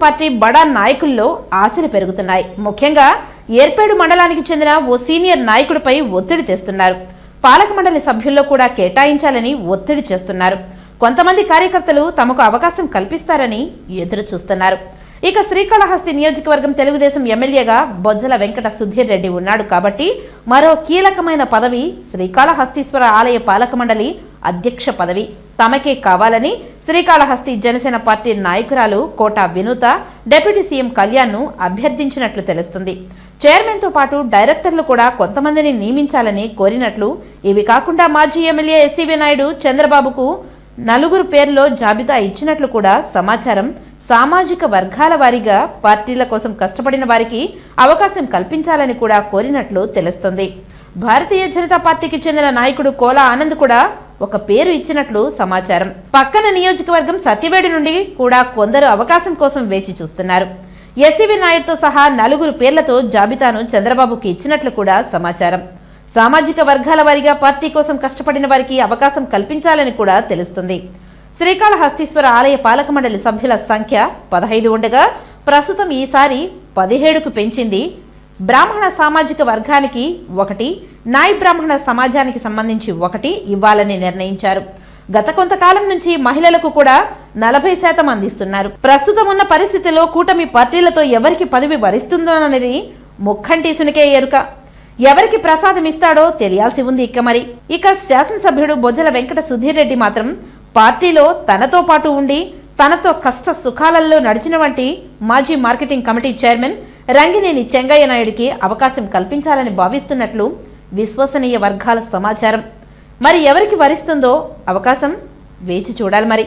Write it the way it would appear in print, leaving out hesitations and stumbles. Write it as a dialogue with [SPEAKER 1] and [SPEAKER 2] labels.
[SPEAKER 1] Party బడా నాయకుల్లో ఆశలు పెరుగుతున్నాయి. ముఖ్యంగా ఏర్పేడు మండలానికి చెందిన ఓ సీనియర్ నాయకుడిపై ఒత్తిడి తెస్తున్నారు. పాలక మండలి సభ్యుల్లో కూడా కేటాయించాలని ఒత్తిడి చేస్తున్నారు. కొంతమంది కార్యకర్తలు తమకు అవకాశం కల్పిస్తారని ఎదురు చూస్తున్నారు. ఇక శ్రీకాళహస్తి నియోజకవర్గం తెలుగుదేశం ఎమ్మెల్యేగా బొజ్జల వెంకట సుధీర్ రెడ్డి ఉన్నాడు కాబట్టి మరో కీలకమైన పదవి శ్రీకాళహస్తీశ్వర ఆలయ పాలక మండలి అధ్యక్ష పదవి తమకే కావాలని శ్రీకాళహస్తి జనసేన పార్టీ నాయకురాలు కోటా వినూత డిప్యూటీ సీఎం కళ్యాణ్ ను అభ్యర్థించినట్లు తెలుస్తుంది. చైర్మన్ తో పాటు డైరెక్టర్లు కూడా కొంతమందిని నియమించాలని కోరినట్లు, ఇవి కాకుండా మాజీ ఎమ్మెల్యే ఎస్సీవీ నాయుడు చంద్రబాబుకు 4 పేర్లో జాబితా ఇచ్చినట్లు కూడా సమాచారం. సామాజిక వర్గాల వారీగా పార్టీల కోసం కష్టపడిన వారికి అవకాశం కల్పించాలని కూడా కోరినట్లు తెలుస్తుంది. భారతీయ జనతా పార్టీకి చెందిన నాయకుడు కోలా ఆనంద్ కూడా ఒక పేరు ఇచ్చినట్లు సమాచారం. పక్కన నియోజకవర్గం సత్యవేడు నుండి కూడా కొందరు అవకాశం కోసం వేచి చూస్తున్నారు. ఎస్సీవీ నాయుడుతో సహా 4 పేర్లతో జాబితాను చంద్రబాబుకి ఇచ్చినట్లు కూడా సమాచారం. సామాజిక వర్గాల వారీగా పార్టీ కోసం కష్టపడిన వారికి అవకాశం కల్పించాలని కూడా తెలుస్తుంది. శ్రీకాళహస్తీశ్వర ఆలయ పాలక మండలి సభ్యుల సంఖ్య 15 ఉండగా ప్రస్తుతం ఈసారి 17కు పెంచింది. బ్రాహ్మణ సామాజిక వర్గానికి 1, నాయి బ్రాహ్మణ సమాజానికి సంబంధించి 1 ఇవ్వాలని నిర్ణయించారు. గత కొంతకాలం నుంచి మహిళలకు కూడా 40% అందిస్తున్నారు. ప్రస్తుతం ఉన్న పరిస్థితిలో కూటమి పార్టీలతో ఎవరికి పదవి వరిస్తుందోననేది ముక్కంటీసునికే ఎరుక. ఎవరికి ప్రసాదం ఇస్తాడో తెలియాల్సి ఉంది. ఇక శాసనసభ్యుడు బొజ్జల వెంకట సుధీర్ రెడ్డి మాత్రం పార్టీలో తనతో పాటు ఉండి తనతో కష్ట సుఖాలలో నడిచిన వంటి మాజీ marketing committee chairman Rangineni Chengaiah నాయుడికి అవకాశం కల్పించాలని భావిస్తున్నట్లు విశ్వసనీయ వర్గాల సమాచారం. మరి ఎవరికి వరిస్తుందో అవకాశం వేచి చూడాలి.